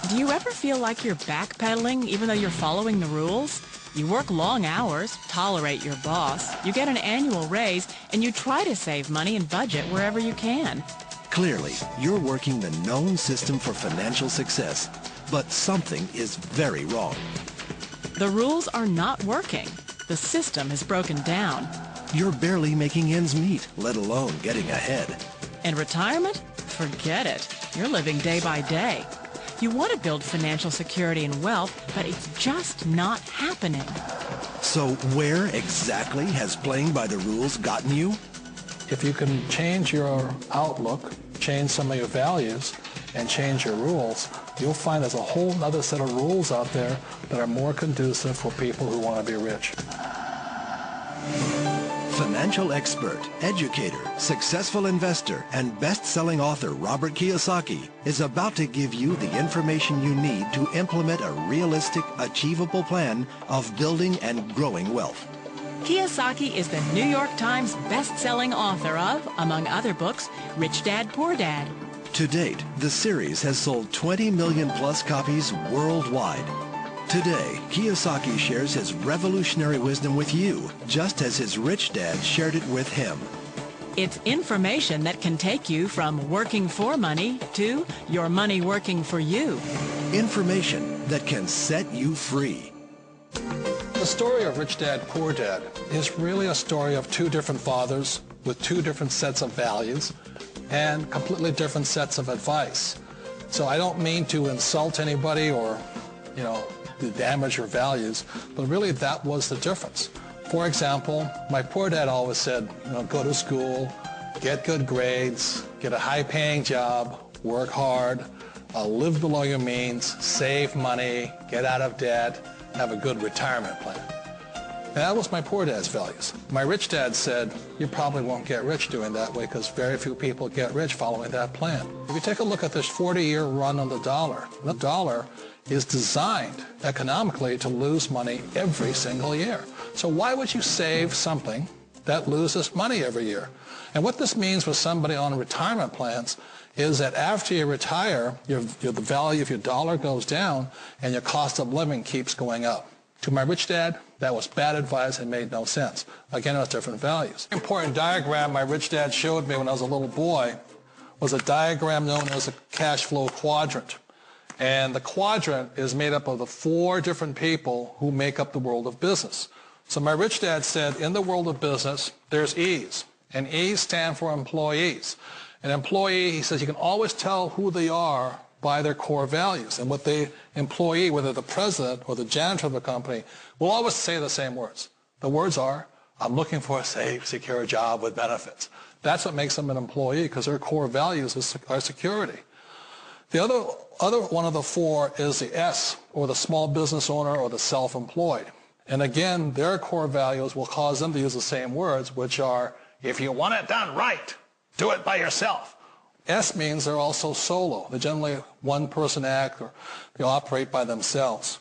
Do you ever feel like you're backpedaling even though you're following the rules? You work long hours, tolerate your boss, you get an annual raise, and you try to save money and budget wherever you can. Clearly, you're working the known system for financial success, but something is very wrong. The rules are not working. The system is broken down. You're barely making ends meet, let alone getting ahead. And retirement? Forget it. You're living day by day. You want to build financial security and wealth, but it's just not happening. So where exactly has playing by the rules gotten you? If you can change your outlook, change some of your values, and change your rules, you'll find there's a whole other set of rules out there that are more conducive for people who want to be rich. Financial expert, educator, successful investor, and best-selling author Robert Kiyosaki is about to give you the information you need to implement a realistic, achievable plan of building and growing wealth. Kiyosaki is the New York Times best-selling author of, among other books, Rich Dad, Poor Dad. To date, the series has sold 20 million plus copies worldwide. Today, Kiyosaki shares his revolutionary wisdom with you, just as his rich dad shared it with him. It's information that can take you from working for money to your money working for you. Information that can set you free. The story of Rich Dad, Poor Dad is really a story of two different fathers with two different sets of values and completely different sets of advice. So I don't mean to insult anybody or, to damage your values, but really that was the difference. For example, my poor dad always said, go to school, get good grades, get a high-paying job, work hard, live below your means, save money, get out of debt, have a good retirement plan. And that was my poor dad's values. My rich dad said, you probably won't get rich doing that way because very few people get rich following that plan. If you take a look at this 40-year run on the dollar is designed economically to lose money every single year. So why would you save something that loses money every year? And what this means for somebody on retirement plans is that after you retire, the value of your dollar goes down and your cost of living keeps going up. To my rich dad, that was bad advice and made no sense. Again, it was different values. An important diagram my rich dad showed me when I was a little boy was a diagram known as a cash flow quadrant. And the quadrant is made up of the 4 different people who make up the world of business. So my rich dad said, in the world of business, there's E's. And E's stand for employees. An employee, he says, you can always tell who they are by their core values. And what the employee, whether the president or the janitor of the company, will always say the same words. The words are, I'm looking for a safe, secure job with benefits. That's what makes them an employee, because their core values are security. The other one of the 4 is the S, or the small business owner or the self-employed. And again, their core values will cause them to use the same words, which are, if you want it done right, do it by yourself. S means they're also solo. They're generally one-person act, or they operate by themselves.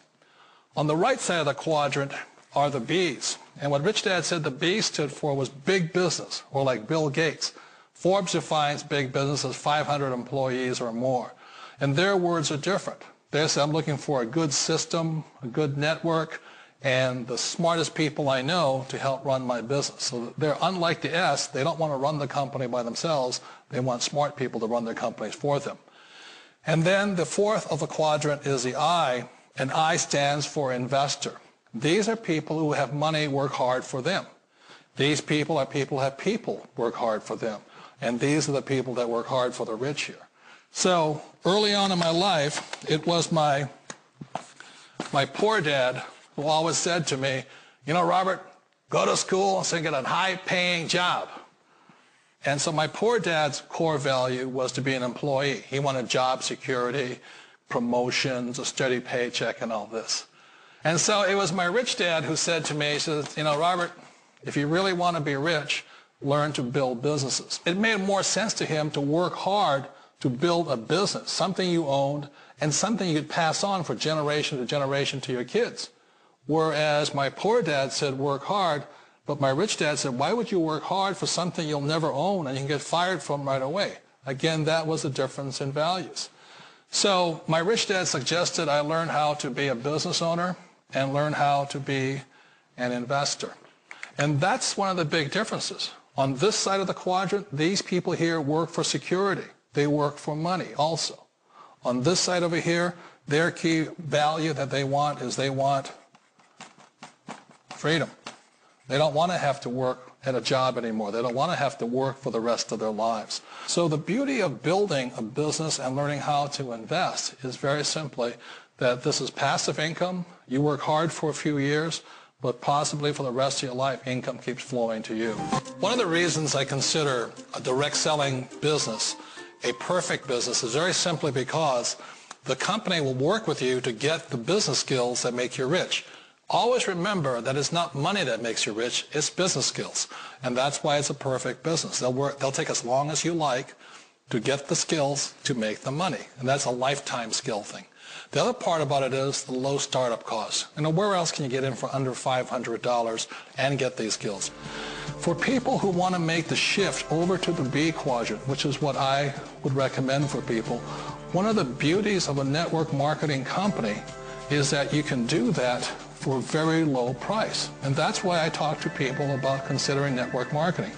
On the right side of the quadrant are the B's. And what Rich Dad said the B stood for was big business, or like Bill Gates. Forbes defines big business as 500 employees or more. And their words are different. They say, I'm looking for a good system, a good network, and the smartest people I know to help run my business. So they're unlike the S. They don't want to run the company by themselves. They want smart people to run their companies for them. And then the 4th of the quadrant is the I, and I stands for investor. These are people who have money work hard for them. These people are people who have people work hard for them. And these are the people that work hard for the rich here. So early on in my life, it was my poor dad who always said to me, Robert, go to school so you get a high-paying job. And so my poor dad's core value was to be an employee. He wanted job security, promotions, a steady paycheck, and all this. And so it was my rich dad who said to me, he said, Robert, if you really want to be rich, learn to build businesses. It made more sense to him to work hard to build a business, something you owned, and something you could pass on for generation to generation to your kids. Whereas my poor dad said work hard, but my rich dad said, why would you work hard for something you'll never own and you can get fired from right away? Again, that was the difference in values. So my rich dad suggested I learn how to be a business owner and learn how to be an investor. And that's one of the big differences. On this side of the quadrant, these people here work for security. They work for money also. On this side over here, their key value that they want is they want freedom. They don't want to have to work at a job anymore. They don't want to have to work for the rest of their lives. So the beauty of building a business and learning how to invest is very simply that this is passive income. You work hard for a few years, but possibly for the rest of your life, income keeps flowing to you. One of the reasons I consider a direct selling business a perfect business is very simply because the company will work with you to get the business skills that make you rich. Always remember that it's not money that makes you rich, it's business skills. And that's why it's a perfect business. They'll take as long as you like to get the skills to make the money. And that's a lifetime skill thing. The other part about it is the low startup costs. Where else can you get in for under $500 and get these skills? For people who want to make the shift over to the B quadrant, which is what I would recommend for people, one of the beauties of a network marketing company is that you can do that for a very low price. And that's why I talk to people about considering network marketing.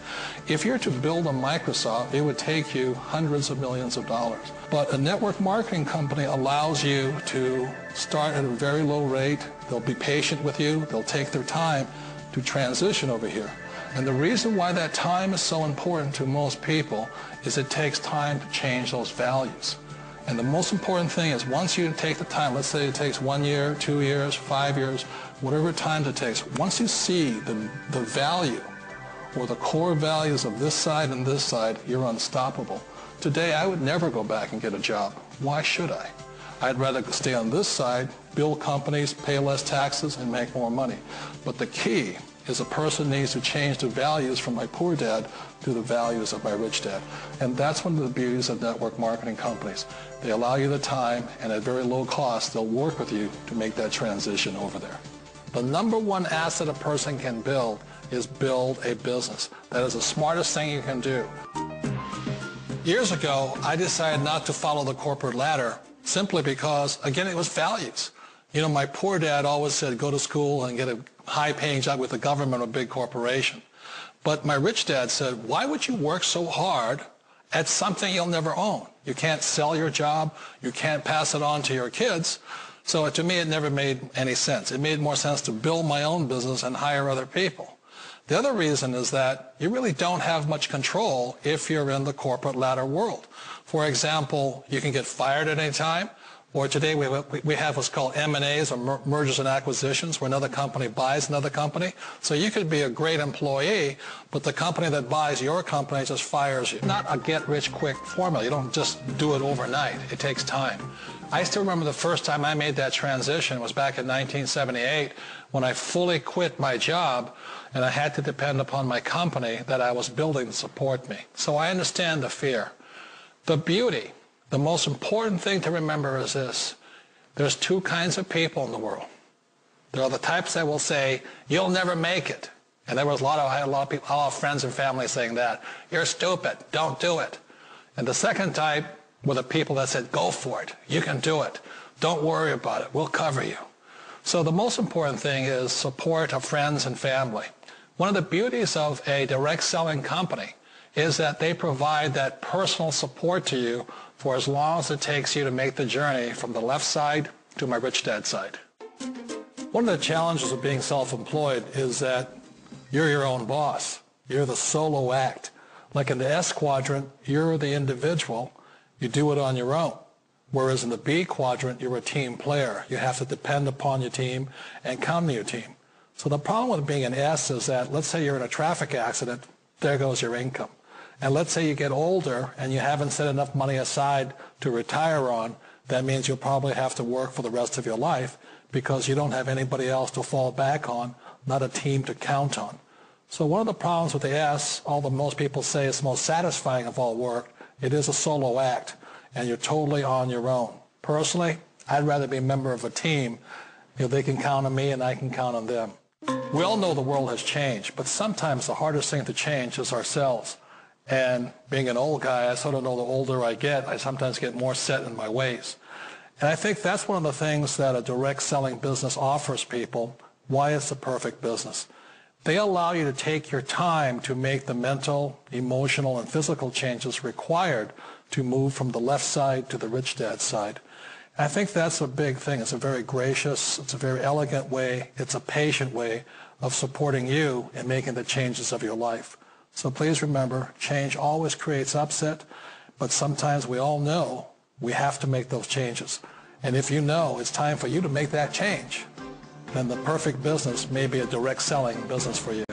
If you're to build a Microsoft, it would take you hundreds of millions of dollars. But a network marketing company allows you to start at a very low rate. They'll be patient with you. They'll take their time to transition over here. And the reason why that time is so important to most people is it takes time to change those values. And the most important thing is once you take the time, let's say it takes 1 year, 2 years, 5 years, whatever time it takes, once you see the value or the core values of this side and this side, you're unstoppable. Today, I would never go back and get a job. Why should I? I'd rather stay on this side, build companies, pay less taxes, and make more money. But the key is a person needs to change the values from my poor dad to the values of my rich dad. And that's one of the beauties of network marketing companies. They allow you the time, and at very low cost, they'll work with you to make that transition over there. The number one asset a person can build is build a business. That is the smartest thing you can do. Years ago, I decided not to follow the corporate ladder simply because, again, it was values. My poor dad always said, go to school and get a high-paying job with the government or a big corporation. But my rich dad said, why would you work so hard at something you'll never own? You can't sell your job. You can't pass it on to your kids. So to me, it never made any sense. It made more sense to build my own business and hire other people. The other reason is that you really don't have much control if you're in the corporate ladder world. For example, you can get fired at any time. Or today we have what's called M&As, or mergers and acquisitions, where another company buys another company. So you could be a great employee, but the company that buys your company just fires you. Not a get-rich-quick formula. You don't just do it overnight. It takes time. I still remember the first time I made that transition was back in 1978 when I fully quit my job and I had to depend upon my company that I was building to support me. So I understand the fear. The beauty. The most important thing to remember is this. There's two kinds of people in the world. There are the types that will say, you'll never make it. And I had a lot of people, a lot of friends and family saying that. You're stupid. Don't do it. And the second type were the people that said, go for it. You can do it. Don't worry about it. We'll cover you. So the most important thing is support of friends and family. One of the beauties of a direct selling company is that they provide that personal support to you for as long as it takes you to make the journey from the left side to my rich dad side. One of the challenges of being self-employed is that you're your own boss. You're the solo act. Like in the S quadrant, you're the individual. You do it on your own. Whereas in the B quadrant, you're a team player. You have to depend upon your team and count on your team. So the problem with being an S is that, let's say you're in a traffic accident, there goes your income. And let's say you get older and you haven't set enough money aside to retire on, that means you'll probably have to work for the rest of your life because you don't have anybody else to fall back on, not a team to count on. So one of the problems with the S, although most people say it's the most satisfying of all work, it is a solo act, and you're totally on your own. Personally, I'd rather be a member of a team. They can count on me and I can count on them. We all know the world has changed, but sometimes the hardest thing to change is ourselves. And being an old guy, I sort of know the older I get, I sometimes get more set in my ways. And I think that's one of the things that a direct selling business offers people, why it's the perfect business. They allow you to take your time to make the mental, emotional, and physical changes required to move from the left side to the rich dad side. I think that's a big thing. It's a very gracious, it's a very elegant way, it's a patient way of supporting you in making the changes of your life. So please remember, change always creates upset, but sometimes we all know we have to make those changes. And if you know it's time for you to make that change, then the perfect business may be a direct selling business for you.